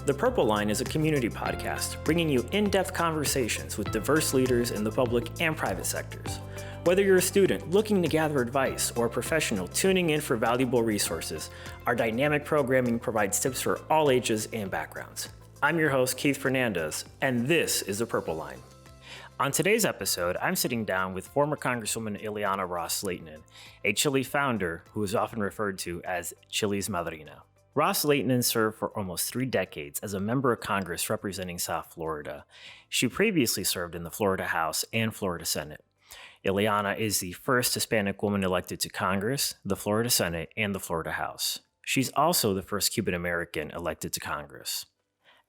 The Purple Line is a community podcast bringing you in-depth conversations with diverse leaders in the public and private sectors. Whether you're a student looking to gather advice or a professional tuning in for valuable resources, our dynamic programming provides tips for all ages and backgrounds. I'm your host, Keith Fernandez, and this is The Purple Line. On today's episode, I'm sitting down with former Congresswoman Ileana Ros-Lehtinen, a CHLI founder who is often referred to as CHLI's madrina. Ros-Lehtinen served for almost 3 decades as a member of Congress representing South Florida. She previously served in the Florida House and Florida Senate. Ileana is the first Hispanic woman elected to Congress, the Florida Senate, and the Florida House. She's also the first Cuban American elected to Congress.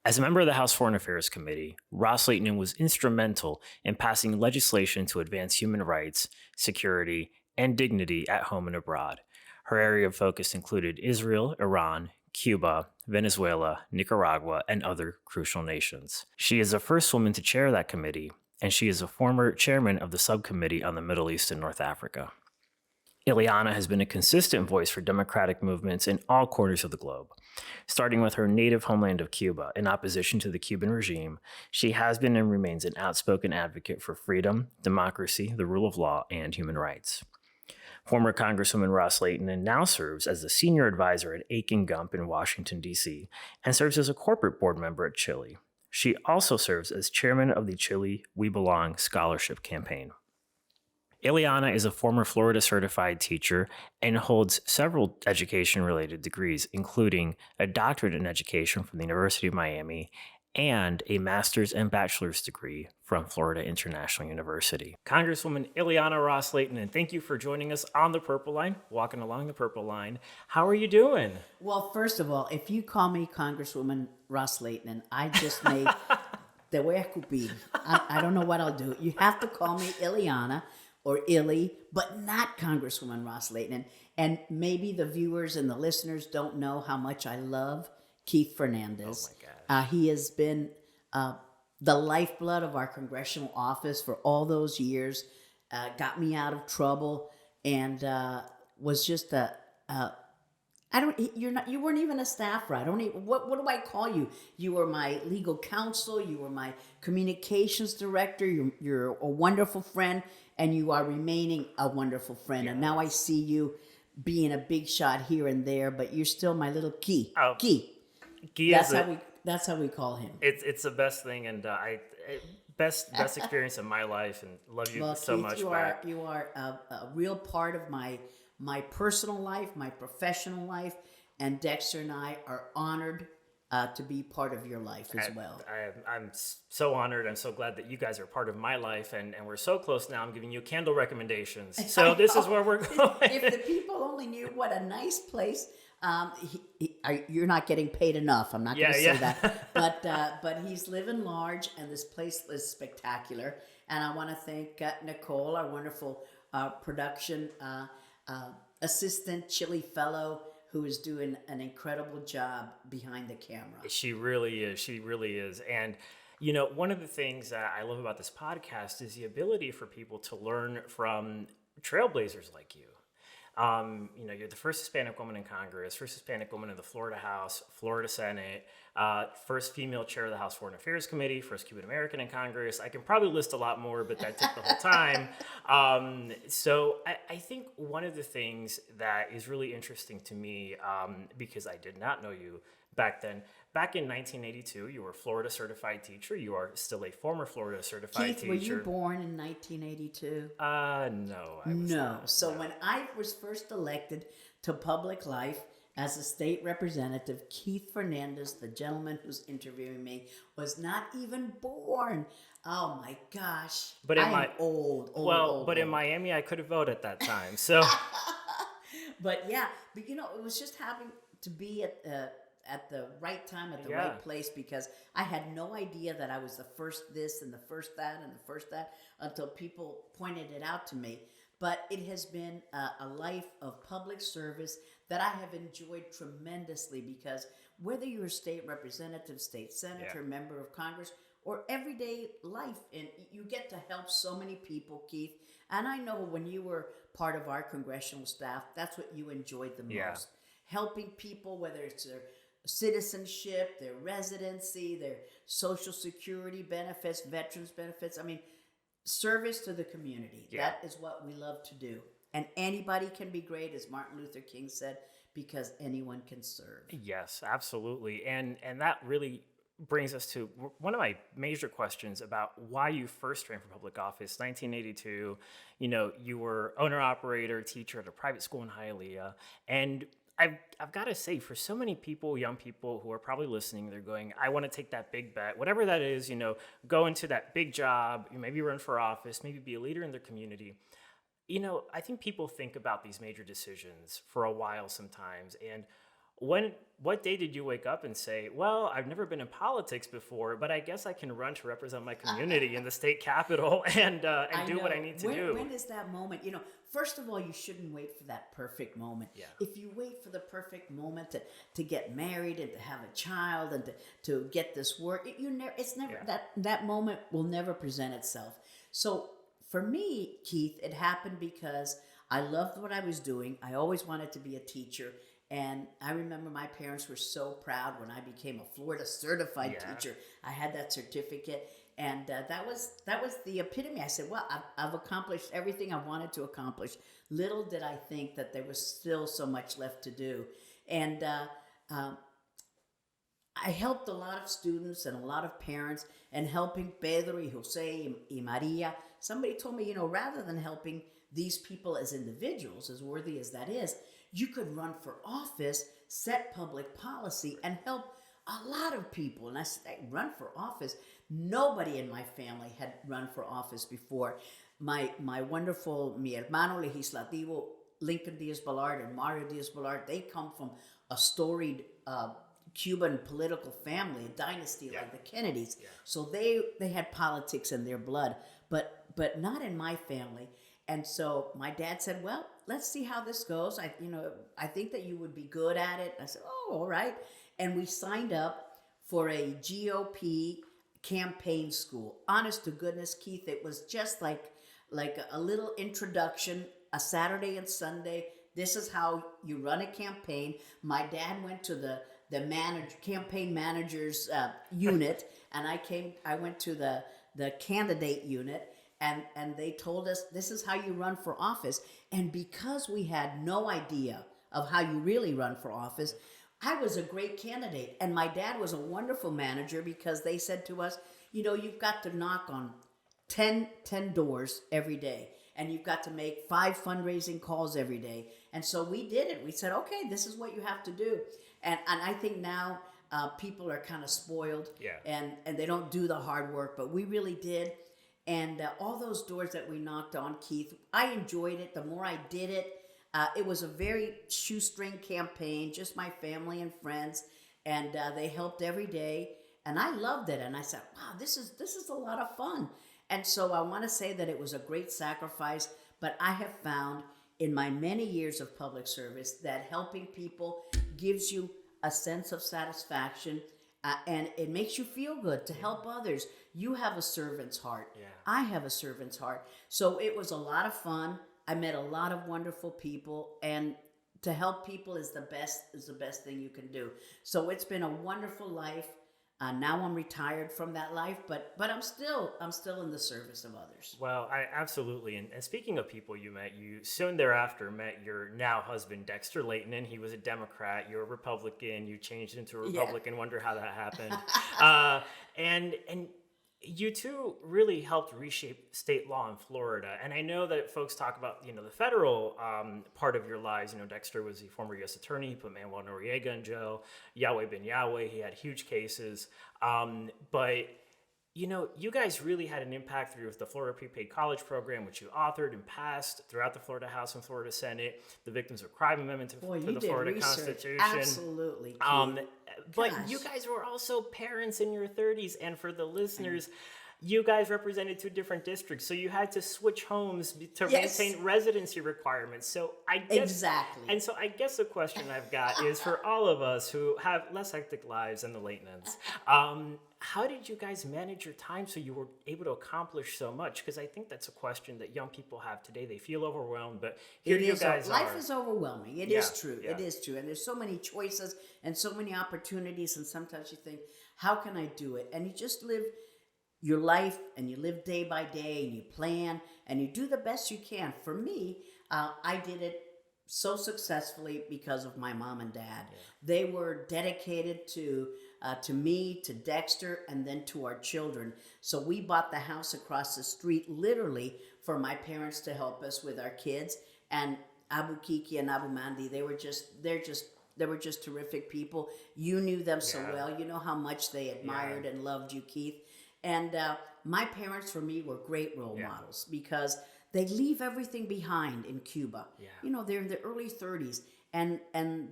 As a member of the House Foreign Affairs Committee, Ros-Lehtinen was instrumental in passing legislation to advance human rights, security, and dignity at home and abroad. Her area of focus included Israel, Iran, Cuba, Venezuela, Nicaragua, and other crucial nations. She is the first woman to chair that committee, and she is a former chairman of the subcommittee on the Middle East and North Africa. Ileana has been a consistent voice for democratic movements in all corners of the globe. Starting with her native homeland of Cuba, in opposition to the Cuban regime, she has been and remains an outspoken advocate for freedom, democracy, the rule of law, and human rights. Former Congresswoman Ros-Lehtinen now serves as the senior advisor at Aiken Gump in Washington, D.C., and serves as a corporate board member at CHLI. She also serves as chairman of the CHLI We Belong Scholarship Campaign. Ileana is a former Florida certified teacher and holds several education-related degrees, including a doctorate in education from the University of Miami and a master's and bachelor's degree from Florida International University. Congresswoman Ileana Ros-Lehtinen, thank you for joining us on the Purple Line, walking along the Purple Line. How are you doing? Well, first of all, if you call me Congresswoman Ros-Lehtinen, I just may, the way I could be. I don't know what I'll do. You have to call me Ileana or Illy, but not Congresswoman Ros-Lehtinen. And maybe the viewers and the listeners don't know how much I love Keith Fernandez. Oh my gosh. He has been the lifeblood of our congressional office for all those years, got me out of trouble, and was just you weren't even a staffer. What do I call you? You were my legal counsel, you were my communications director, you're a wonderful friend, and you are remaining a wonderful friend. Yes. And now I see you being a big shot here and there, but you're still my little Key. Oh. Key. That's how we call him. It's the best thing, and best experience of my life, and love you so Keith, much. You are a real part of my personal life, my professional life, and Dexter and I are honored to be part of your life as well. I'm so honored. I'm so glad that you guys are part of my life, and we're so close now. I'm giving you candle recommendations. So this is where we're going. If the people only knew what a nice place. You're not getting paid enough. I'm not going to say that. But he's living large, and this place is spectacular. And I want to thank Nicole, our wonderful production assistant, CHLI fellow, who is doing an incredible job behind the camera. She really is. She really is. And, you know, one of the things that I love about this podcast is the ability for people to learn from trailblazers like you. You're the first Hispanic woman in Congress, first Hispanic woman in the Florida House, Florida Senate, first female chair of the House Foreign Affairs Committee, first Cuban American in Congress. I can probably list a lot more, but that took the whole time. So I think one of the things that is really interesting to me, because I did not know you back then, back in 1982, you were a Florida certified teacher. You are still a former Florida certified teacher. Keith, were you born in 1982? No, I was not. So when I was first elected to public life as a state representative, Keith Fernandez, the gentleman who's interviewing me, was not even born. Oh my gosh! But I'm old. In Miami, I could have voted at that time. So, but it was just having to be at the right time, at the right place, because I had no idea that I was the first this and the first that and the first that until people pointed it out to me. But it has been a life of public service that I have enjoyed tremendously, because whether you're a state representative, state senator, member of Congress, or everyday life, and you get to help so many people, Keith. And I know when you were part of our congressional staff, that's what you enjoyed the most. Helping people, whether it's citizenship, their residency, their Social Security benefits, veterans benefits. I mean, service to the community. Yeah. That is what we love to do. And anybody can be great, as Martin Luther King said, because anyone can serve. Yes, absolutely. And that really brings us to one of my major questions about why you first ran for public office. 1982, you were owner, operator, teacher at a private school in Hialeah. And I've got to say, for so many people, young people who are probably listening, they're going, I want to take that big bet, whatever that is, go into that big job, maybe run for office, maybe be a leader in their community. I think people think about these major decisions for a while sometimes. And what day did you wake up and say, well, I've never been in politics before, but I guess I can run to represent my community in the state capitol and do what I need to do? When is that moment? First of all, you shouldn't wait for that perfect moment. Yeah. If you wait for the perfect moment to get married and to have a child and to get this work, that moment will never present itself. So for me, Keith, it happened because I loved what I was doing. I always wanted to be a teacher. And I remember my parents were so proud when I became a Florida certified teacher. I had that certificate. And that was the epitome. I said, well, I've accomplished everything I wanted to accomplish. Little did I think that there was still so much left to do. And I helped a lot of students and a lot of parents, and helping Pedro y Jose y Maria. Somebody told me, rather than helping these people as individuals, as worthy as that is, you could run for office, set public policy, and help a lot of people. And I said, hey, run for office. Nobody in my family had run for office before. My wonderful, mi hermano legislativo, Lincoln Diaz-Balart and Mario Diaz-Balart, they come from a storied Cuban political family, a dynasty like the Kennedys. Yeah. So they had politics in their blood, but not in my family. And so my dad said, well, let's see how this goes. I think that you would be good at it. I said, oh, all right. And we signed up for a GOP campaign school. Honest to goodness, Keith, it was just like a little introduction, a Saturday and Sunday. This is how you run a campaign. My dad went to the campaign manager's unit, and I went to the candidate unit. And they told us, this is how you run for office. And because we had no idea of how you really run for office, I was a great candidate. And my dad was a wonderful manager, because they said to us, you've got to knock on 10 doors every day. And you've got to make 5 fundraising calls every day. And so we did it. We said, okay, this is what you have to do. And I think now people are kind of spoiled. Yeah. And they don't do the hard work. But we really did. And all those doors that we knocked on, Keith, I enjoyed it. The more I did it, it was a very shoestring campaign, just my family and friends, and they helped every day, and I loved it. And I said, wow, this is a lot of fun. And so I want to say that it was a great sacrifice, but I have found in my many years of public service that helping people gives you a sense of satisfaction. And it makes you feel good to help others. You have a servant's heart. Yeah. I have a servant's heart. So it was a lot of fun. I met a lot of wonderful people, and to help people is the best thing you can do. So it's been a wonderful life. Now I'm retired from that life, but I'm still in the service of others. Well, I absolutely. And speaking of people you met, you soon thereafter met your now husband, Dexter Lehtinen. He was a Democrat. You're a Republican. You changed into a Republican. Yeah. Wonder how that happened. And you two really helped reshape state law in Florida. And I know that folks talk about, the federal part of your lives. Dexter was the former U.S. attorney. He put Manuel Noriega in jail. Yahweh Ben Yahweh, he had huge cases. But you guys really had an impact through the Florida Prepaid College Program, which you authored and passed throughout the Florida House and Florida Senate, the Victims of Crime Amendment to the Florida Constitution. Absolutely. But you guys were also parents in your 30s, and for the listeners, you guys represented 2 different districts, so you had to switch homes to maintain residency requirements. So I guess exactly. And so I guess the question I've got is for all of us who have less hectic lives than the Lehtinen, how did you guys manage your time so you were able to accomplish so much? Because I think that's a question that young people have today. They feel overwhelmed, but here you guys life is overwhelming. It is true. Yeah. It is true. And there's so many choices and so many opportunities. And sometimes you think, how can I do it? And you just live your life and you live day by day and you plan and you do the best you can. For me, I did it so successfully because of my mom and dad. Yeah. They were dedicated to me, to Dexter, and then to our children. So we bought the house across the street literally for my parents to help us with our kids. And Abu Kiki and Abu Mandi, they were just terrific people. You knew them so well. You know how much they admired and loved you, Keith. And my parents, for me, were great role models because they leave everything behind in Cuba. Yeah. You know, they're in their early 30s, and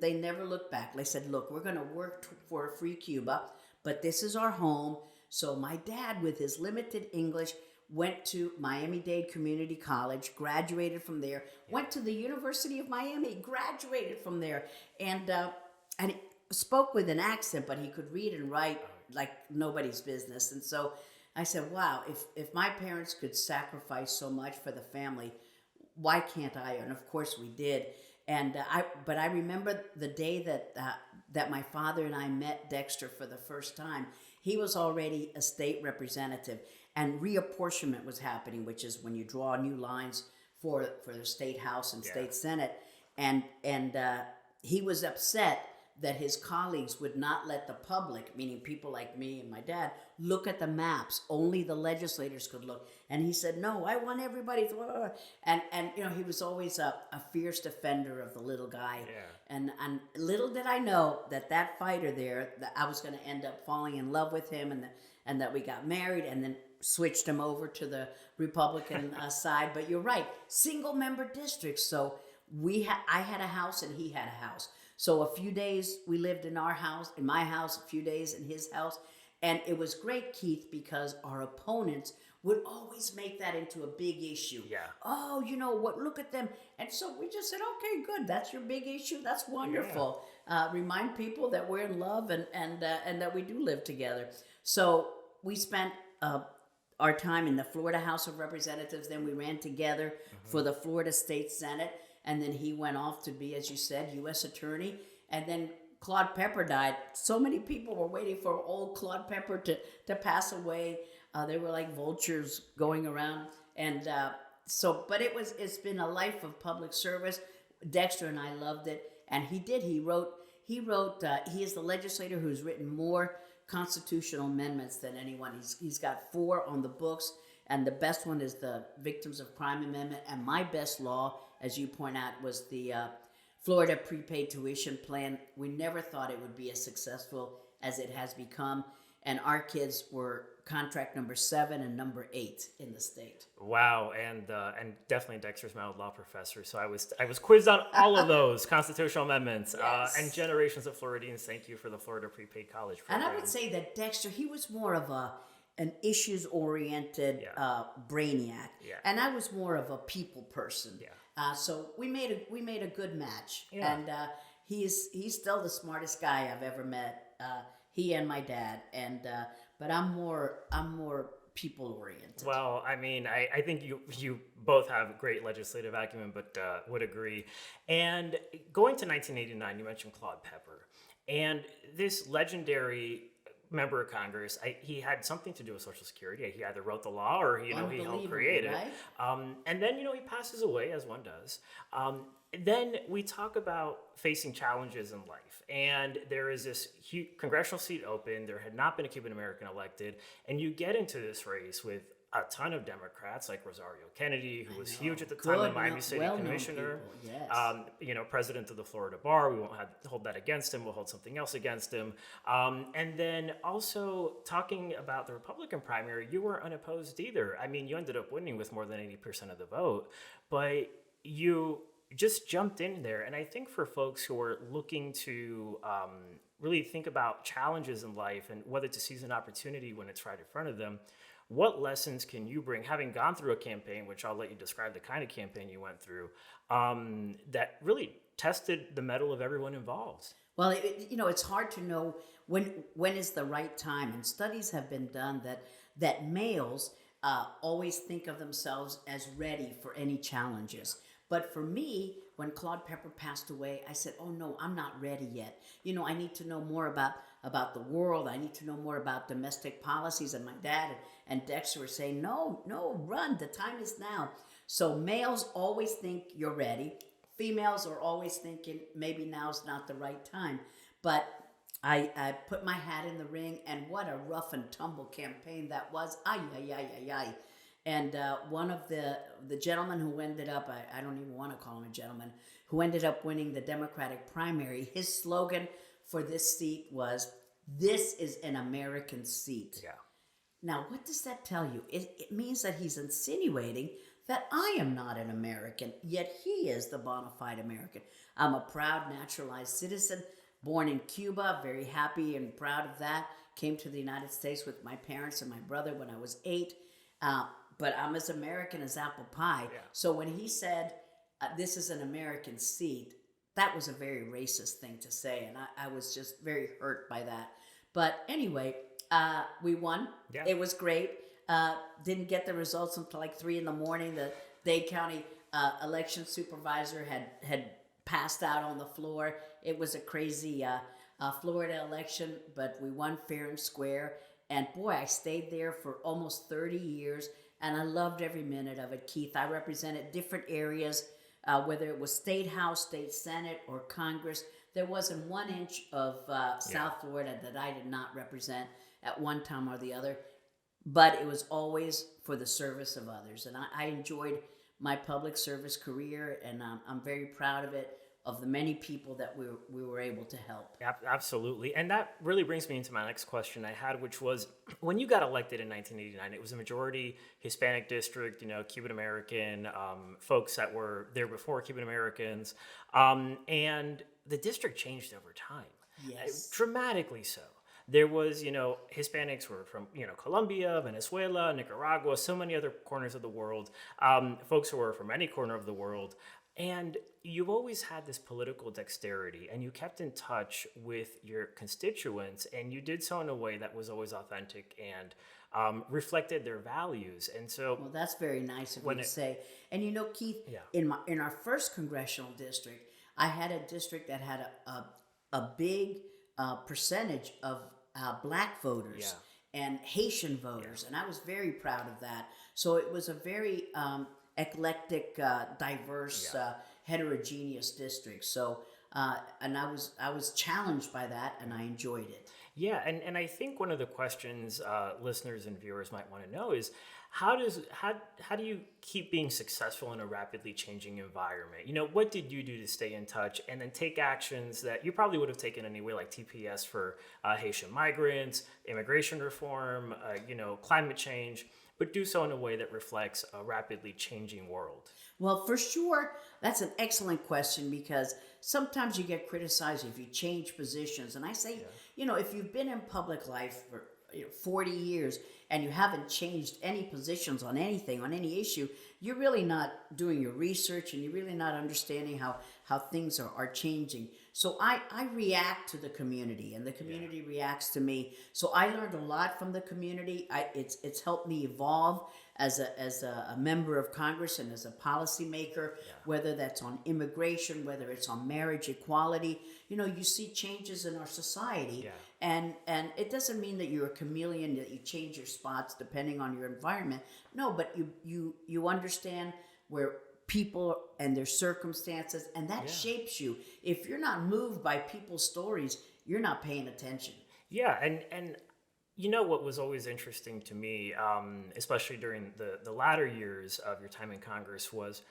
they never look back. They said, look, we're going to work for a free Cuba, but this is our home. So my dad, with his limited English, went to Miami-Dade Community College, graduated from there, went to the University of Miami, graduated from there, and he spoke with an accent, but he could read and write like nobody's business. And so I said, wow, if my parents could sacrifice so much for the family, why can't I? And of course we did. And I remember the day that my father and I met Dexter for the first time. He was already a state representative, and reapportionment was happening, which is when you draw new lines for the state house and state senate. And he was upset that his colleagues would not let the public, meaning people like me and my dad, look at the maps. Only the legislators could look. And he said, no, I want everybody to... And you know, he was always a fierce defender of the little guy. Yeah. And little did I know that fighter there, that I was going to end up falling in love with him, and that we got married and then switched him over to the Republican side. But you're right, single member districts. So I had a house and he had a house. So a few days we lived in my house, a few days in his house. And it was great, Keith, because our opponents would always make that into a big issue. Yeah. Oh, you know what, look at them. And so we just said, okay, good. That's your big issue. That's wonderful. Yeah. Remind people that we're in love and that we do live together. So we spent our time in the Florida House of Representatives. Then we ran together for the Florida State Senate. And then he went off to be, as you said, U.S. Attorney. And then Claude Pepper died. So many people were waiting for old Claude Pepper to pass away. They were like vultures going around. And but it's been a life of public service. Dexter and I loved it. And he wrote, he is the legislator who's written more constitutional amendments than anyone. He's got 4 on the books. And the best one is the Victims of Crime Amendment. And my best law, as you point out, was the Florida prepaid tuition plan. We never thought it would be as successful as it has become. And our kids were contract number 7 and number 8 in the state. Wow, and definitely Dexter's my old law professor. So I was quizzed on all of those constitutional amendments. Yes. And generations of Floridians, thank you for the Florida prepaid college program. And I would say that Dexter, he was more of an issues-oriented brainiac, and I was more of a people person. Yeah. So we made a good match, and he's still the smartest guy I've ever met. He and my dad, but I'm more people-oriented. Well, I mean, I think you both have great legislative acumen, but would agree. And going to 1989, you mentioned Claude Pepper, and this legendary member of Congress, he had something to do with Social Security. He either wrote the law or he helped create it. Right? And then he passes away, as one does. Then we talk about facing challenges in life, and there is this huge congressional seat open. There had not been a Cuban American elected, and you get into this race with a ton of Democrats like Rosario Kennedy, who was huge at the time, the Miami City Commissioner, yes. President of the Florida Bar. We won't hold that against him. We'll hold something else against him. And then also talking about the Republican primary, you weren't unopposed either. I mean, you ended up winning with more than 80% of the vote, but you just jumped in there. And I think for folks who are looking to really think about challenges in life and whether to seize an opportunity when it's right in front of them, what lessons can you bring, having gone through a campaign, which I'll let you describe the kind of campaign you went through, that really tested the mettle of everyone involved? Well, it's hard to know when is the right time, and studies have been done that males always think of themselves as ready for any challenges. But for me, when Claude Pepper passed away, I said, "Oh no, I'm not ready yet. I need to know more about the world. I need to know more about domestic policies." And my dad and Dexter were saying, "No, no, run. The time is now." So males always think you're ready. Females are always thinking maybe now's not the right time. But I put my hat in the ring, and what a rough and tumble campaign that was. Ay, ay, ay, ay, ay. And one of the gentlemen who ended up, I don't even want to call him a gentleman, who ended up winning the Democratic primary, his slogan for this seat was, "This is an American seat." Yeah. Now, what does that tell you? It means that he's insinuating that I am not an American, yet he is the bona fide American. I'm a proud naturalized citizen, born in Cuba, very happy and proud of that. Came to the United States with my parents and my brother when I was 8. But I'm as American as apple pie. Yeah. So when he said, "This is an American seat," that was a very racist thing to say. And I was just very hurt by that. But anyway, we won. Yeah. It was great. Didn't get the results until like 3 a.m. The Dade County election supervisor had passed out on the floor. It was a crazy Florida election, but we won fair and square. And boy, I stayed there for almost 30 years, and I loved every minute of it, Keith. I represented different areas, whether it was State House, State Senate, or Congress. There wasn't 1 inch of South Florida that I did not represent at one time or the other. But it was always for the service of others. And I enjoyed my public service career, and I'm very proud of it, of the many people that we were able to help. Absolutely. And that really brings me into my next question I had, which was, when you got elected in 1989, it was a majority Hispanic district, Cuban American, folks that were there before Cuban Americans. And the district changed over time. Yes. Dramatically so. There was, Hispanics were from, Colombia, Venezuela, Nicaragua, so many other corners of the world, folks who were from any corner of the world. And you've always had this political dexterity, and you kept in touch with your constituents, and you did so in a way that was always authentic and reflected their values. And so, well, that's very nice of you to say. And Keith, Yeah. in our first congressional district, I had a district that had a big percentage of Black voters and Haitian voters, and I was very proud of that. So it was a very eclectic, diverse, heterogeneous district. So, and I was challenged by that, and I enjoyed it. Yeah, and I think one of the questions listeners and viewers might want to know is, how do you keep being successful in a rapidly changing environment? What did you do to stay in touch and then take actions that you probably would have taken anyway, like TPS for Haitian migrants, immigration reform, climate change, but do so in a way that reflects a rapidly changing world? Well, for sure, that's an excellent question, because sometimes you get criticized if you change positions. And I say, if you've been in public life for 40 years and you haven't changed any positions on anything, on any issue, you're really not doing your research, and you're really not understanding how things are changing. So I react to the community, and the community reacts to me. So I learned a lot from the community. It's helped me evolve as a member of Congress and as a policymaker, whether that's on immigration, whether it's on marriage equality. You see changes in our society, and it doesn't mean that you're a chameleon, that you change your spots depending on your environment. No, but you understand where people and their circumstances, and that shapes you. If you're not moved by people's stories, you're not paying attention. Yeah, and what was always interesting to me, especially during the latter years of your time in Congress, was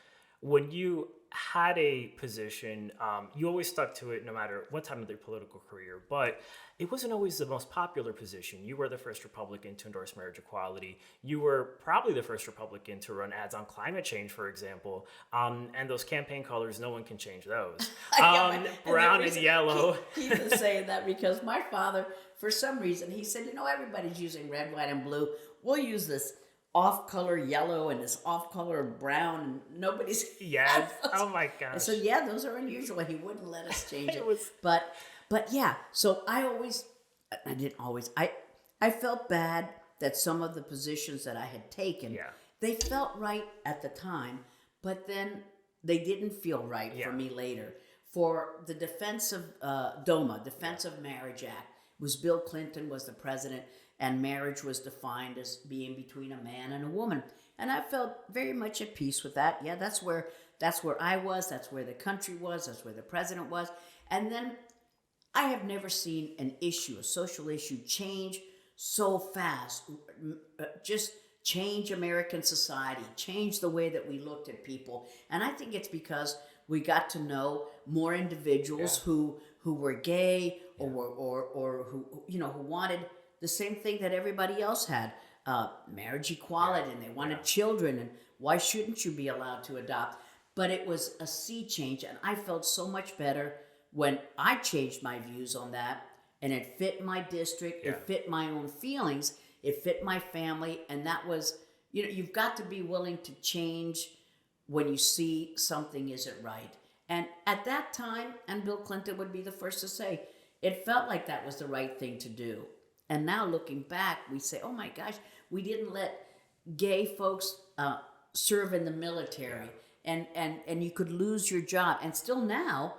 when you had a position, you always stuck to it no matter what time of their political career, but it wasn't always the most popular position. You were the first Republican to endorse marriage equality. You were probably the first Republican to run ads on climate change, for example. And those campaign colors, no one can change those. Brown and yellow. He was saying that because my father, for some reason, he said, everybody's using red, white, and blue. We'll use this off-color yellow and this off-color brown, and nobody's... Yes. Oh, my gosh. I said, those are unusual. He wouldn't let us change it. It was... But But yeah, so I didn't always, I felt bad that some of the positions that I had taken, they felt right at the time, but then they didn't feel right for me later. For the Defense of DOMA, Defense of Marriage Act, was Bill Clinton was the president, and marriage was defined as being between a man and a woman. And I felt very much at peace with that. Yeah, that's where I was, that's where the country was, that's where the president was. And then I have never seen an issue, a social issue, change so fast. Just change American society, change the way that we looked at people. And I think it's because we got to know more individuals who were gay or who who wanted the same thing that everybody else had, marriage equality, and they wanted children, and why shouldn't you be allowed to adopt? But it was a sea change, and I felt so much better when I changed my views on that, and it fit my district, it fit my own feelings, it fit my family, and that was, you've got to be willing to change when you see something isn't right. And at that time, and Bill Clinton would be the first to say, it felt like that was the right thing to do. And now looking back, we say, oh my gosh, we didn't let gay folks serve in the military, and you could lose your job. And still now,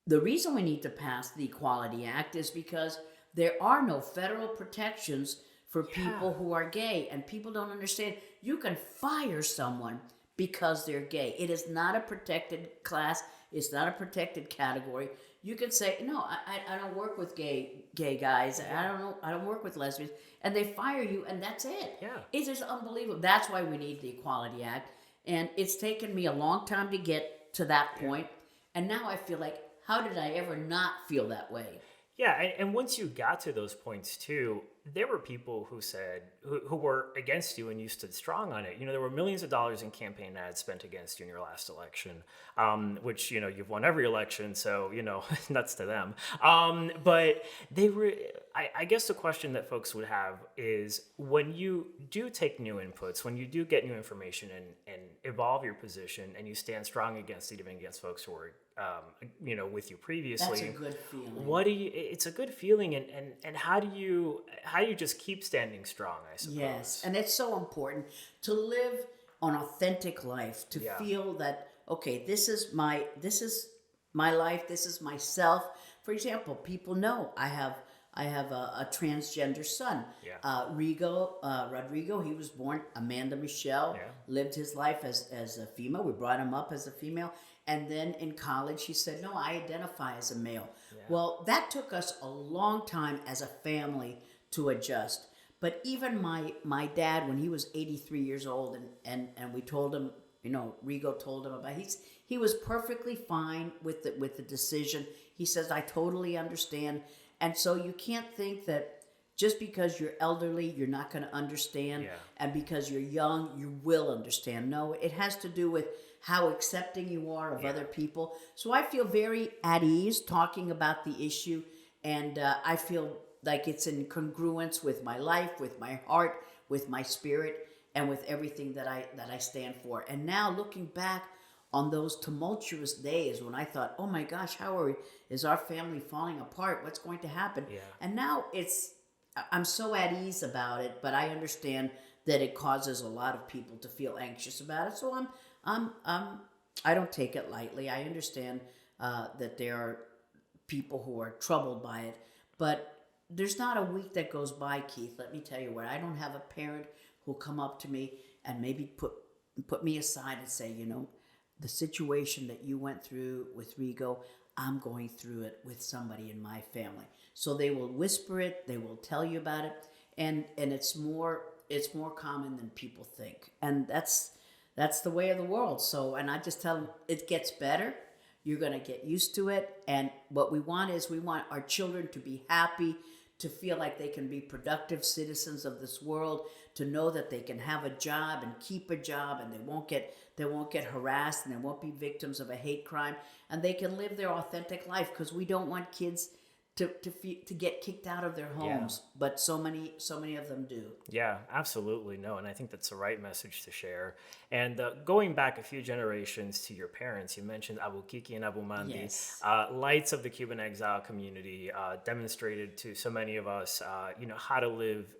the reason we need to pass the Equality Act is because there are no federal protections for people who are gay, and people don't understand. You can fire someone because they're gay. It is not a protected class. It's not a protected category. You can say, no, I don't work with gay guys. I don't work with lesbians, and they fire you, and that's it. Yeah. It is unbelievable. That's why we need the Equality Act, and it's taken me a long time to get to that point, and now I feel like, how did I ever not feel that way? Yeah, and once you got to those points too, there were people who said, who were against you, and you stood strong on it. There were millions of dollars in campaign ads spent against you in your last election, which, you've won every election, so, nuts to them. But they were, I guess the question that folks would have is, when you do take new inputs, when you do get new information and evolve your position, and you stand strong against it, even against folks who are with you previously. That's a good feeling. It's a good feeling, and how do you just keep standing strong, I suppose? Yes, and it's so important to live an authentic life, to feel that, okay, this is my life, this is myself. For example, people know I have a transgender son. Rodrigo, he was born Amanda Michelle, lived his life as a female. We brought him up as a female. And then in college, he said, no, I identify as a male. Yeah. Well, that took us a long time as a family to adjust. But even my dad, when he was 83 years old, and we told him, Rigo told him about he was perfectly fine with the decision. He says, I totally understand. And so you can't think that just because you're elderly, you're not going to understand. And because you're young, you will understand. No, it has to do with how accepting you are of other people. So I feel very at ease talking about the issue, and I feel like it's in congruence with my life, with my heart, with my spirit, and with everything that I stand for. And now looking back on those tumultuous days when I thought, oh my gosh, is our family falling apart? What's going to happen? And now I'm so at ease about it, but I understand that it causes a lot of people to feel anxious about it. So I don't take it lightly. I understand that there are people who are troubled by it, but there's not a week that goes by, Keith, let me tell you, where I don't have a parent who'll come up to me and maybe put me aside and say, the situation that you went through with Rigo, I'm going through it with somebody in my family. So they will whisper it, they will tell you about it, and it's more common than people think. And that's the way of the world. So, and I just tell them, it gets better. You're going to get used to it. And what we want our children to be happy, to feel like they can be productive citizens of this world, to know that they can have a job and keep a job, and they won't get harassed, and they won't be victims of a hate crime, and they can live their authentic life, because we don't want kids to get kicked out of their homes, but so many of them do. Yeah, absolutely. No, and I think that's the right message to share. And going back a few generations to your parents, you mentioned Abu Kiki and Abu Mandi, Yes. lights of the Cuban exile community, demonstrated to so many of us, how to live,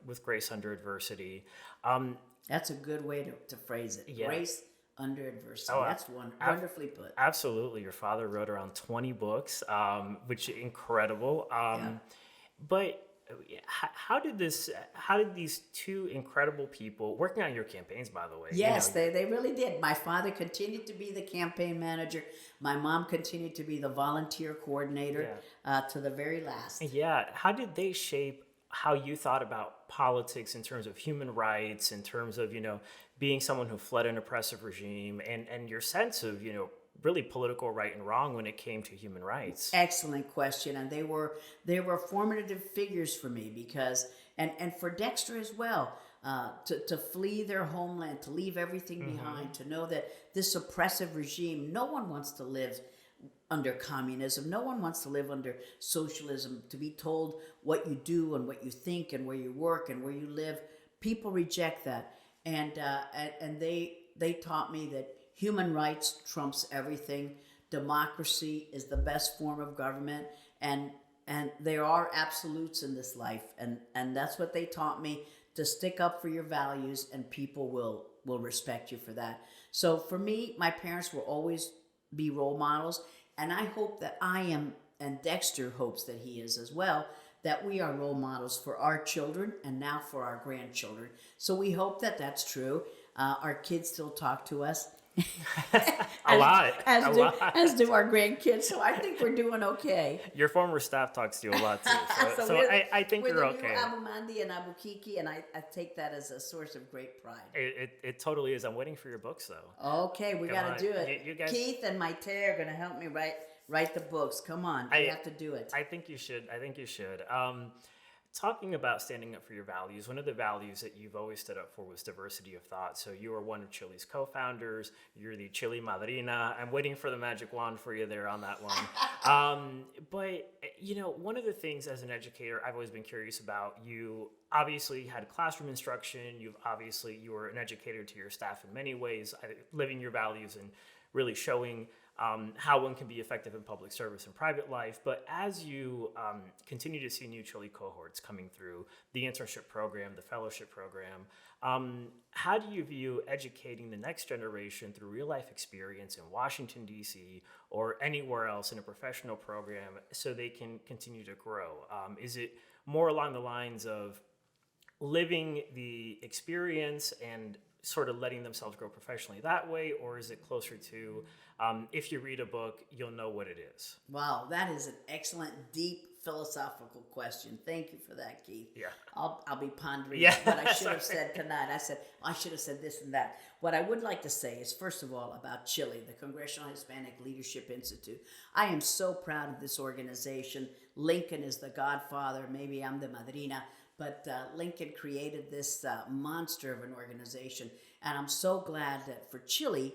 with grace under adversity. That's a good way to phrase it. Yeah. Grace under adversity. Oh, That's wonderfully put. Absolutely. Your father wrote around 20 books, which is incredible. But how did these two incredible people working on your campaigns, by the way? Yes, they really did. My father continued to be the campaign manager. My mom continued to be the volunteer coordinator to the very last. Yeah. How did they shape how you thought about politics in terms of human rights, in terms of, being someone who fled an oppressive regime, and your sense of, really political right and wrong when it came to human rights? Excellent question. And they were formative figures for me because, and for Dexter as well, to flee their homeland, to leave everything behind, to know that this oppressive regime, no one wants to live under communism. No one wants to live under socialism, to be told what you do and what you think and where you work and where you live. People reject that. And they taught me that human rights trumps everything. Democracy is the best form of government, and there are absolutes in this life, and that's what they taught me, to stick up for your values, and people will respect you for that. So for me, my parents will always be role models, and I hope that I am, and Dexter hopes that he is as well, that we are role models for our children and now for our grandchildren. So we hope that that's true. Our kids still talk to us. As do our grandkids. So I think we're doing okay. Your former staff talks to you a lot too. So I think you're okay. Abu Mandi and Abu Kiki, and I take that as a source of great pride. It totally is. I'm waiting for your books though. Okay, we got to do it. You guys... Keith and Maite are going to help me write the books. Come on, we have to do it. I think you should. Talking about standing up for your values, one of the values that you've always stood up for was diversity of thought. So you are one of CHLI's co-founders. You're the CHLI Madrina. I'm waiting for the magic wand for you there on that one. But, one of the things as an educator I've always been curious about, you obviously had classroom instruction. You were an educator to your staff in many ways, living your values and really showing how one can be effective in public service and private life. But as you continue to see new CHLI cohorts coming through, the internship program, the fellowship program, how do you view educating the next generation through real life experience in Washington, D.C. or anywhere else in a professional program so they can continue to grow? Is it more along the lines of living the experience and sort of letting themselves grow professionally that way, or is it closer to if you read a book, you'll know what it is? Wow, that is an excellent, deep philosophical question. Thank you for that, Keith. Yeah, I'll be pondering what I should have said tonight. I should have said this and that. What I would like to say is, first of all, about CHLI, the Congressional Hispanic Leadership Institute. I am so proud of this organization. Lincoln is the godfather. Maybe I'm the madrina. But Lincoln created this monster of an organization. And I'm so glad that for CHLI,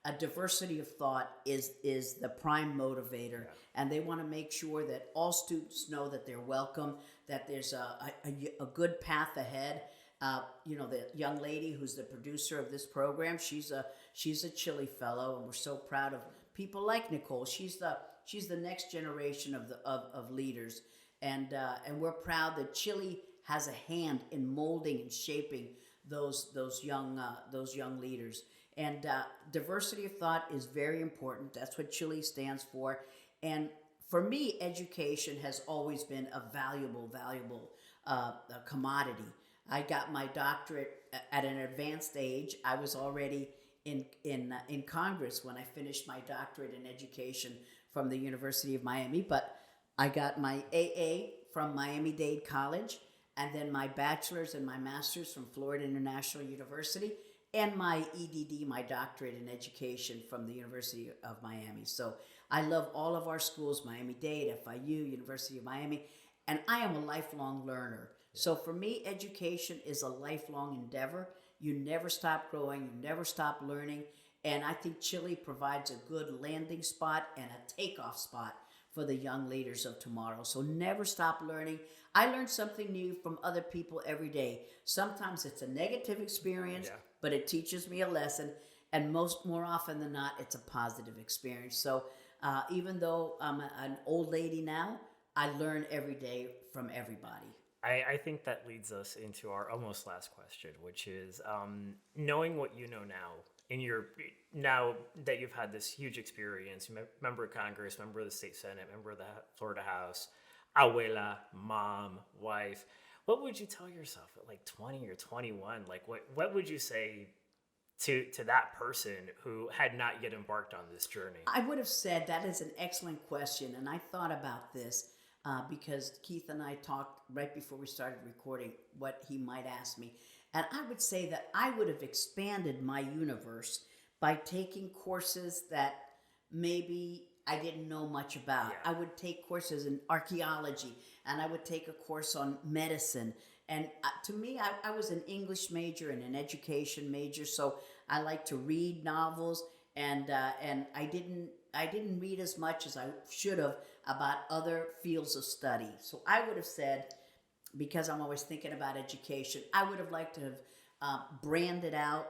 a diversity of thought is the prime motivator. Yeah. And they want to make sure that all students know that they're welcome, that there's a good path ahead. The young lady who's the producer of this program, she's a CHLI fellow, and we're so proud of people like Nicole. She's the next generation of leaders. And we're proud that CHLI has a hand in molding and shaping those young leaders. And diversity of thought is very important. That's what CHLI stands for. And for me, education has always been a valuable commodity. I got my doctorate at an advanced age. I was already in Congress when I finished my doctorate in education from the University of Miami. But I got my AA from Miami-Dade College, and then my bachelor's and my master's from Florida International University, and my EDD, my doctorate in education from the University of Miami. So I love all of our schools, Miami-Dade, FIU, University of Miami, and I am a lifelong learner. So for me, education is a lifelong endeavor. You never stop growing, you never stop learning, and I think CHLI provides a good landing spot and a takeoff spot for the young leaders of tomorrow. So never stop learning. I learn something new from other people every day. Sometimes it's a negative experience, but it teaches me a lesson. And more often than not, it's a positive experience. So even though I'm an old lady now, I learn every day from everybody. I think that leads us into our almost last question, which is knowing what you know now that you've had this huge experience, member of Congress, member of the state Senate, member of the Florida House, abuela, mom, wife, what would you tell yourself at like 20 or 21? Like what would you say to that person who had not yet embarked on this journey? I would have said that is an excellent question, and I thought about this because Keith and I talked right before we started recording what he might ask me. And I would say that I would have expanded my universe by taking courses that maybe I didn't know much about. I would take courses in archaeology, and I would take a course on medicine. And to me, I was an English major and an education major, so I like to read novels, and I didn't read as much as I should have about other fields of study. So I would have said, because I'm always thinking about education, I would have liked to have branded out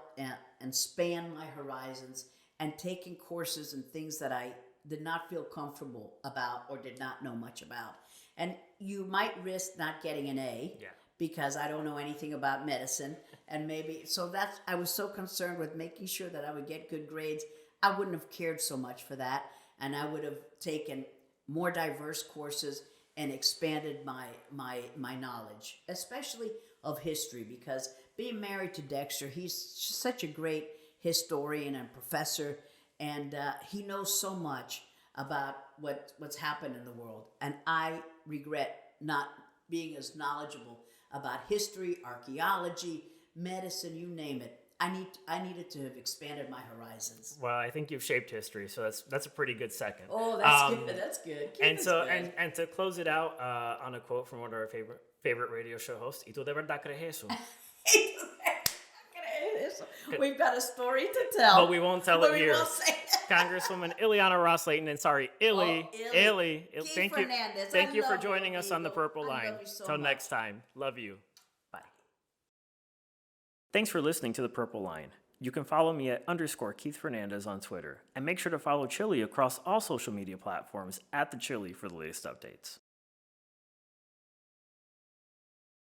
and spanned my horizons and taken courses and things that I did not feel comfortable about or did not know much about. And you might risk not getting an A because I don't know anything about medicine. And maybe, I was so concerned with making sure that I would get good grades, I wouldn't have cared so much for that. And I would have taken more diverse courses and expanded my knowledge, especially of history, because being married to Dexter, he's such a great historian and professor, and he knows so much about what's happened in the world. And I regret not being as knowledgeable about history, archaeology, medicine, you name it. I needed to have expanded my horizons. Well, I think you've shaped history, so that's a pretty good second. Oh, that's good. That's good. And to close it out on a quote from one of our favorite radio show hosts, "Y tú de verdad crees eso?" We've got a story to tell, but we won't tell it here. Congresswoman Ileana Ros-Lehtinen, Illy. Thank you for joining us on the Purple Line. Till next time, love you. Bye. Thanks for listening to the Purple Line. You can follow me at _Keith Fernandez on Twitter, and make sure to follow CHLI across all social media platforms at the CHLI for the latest updates.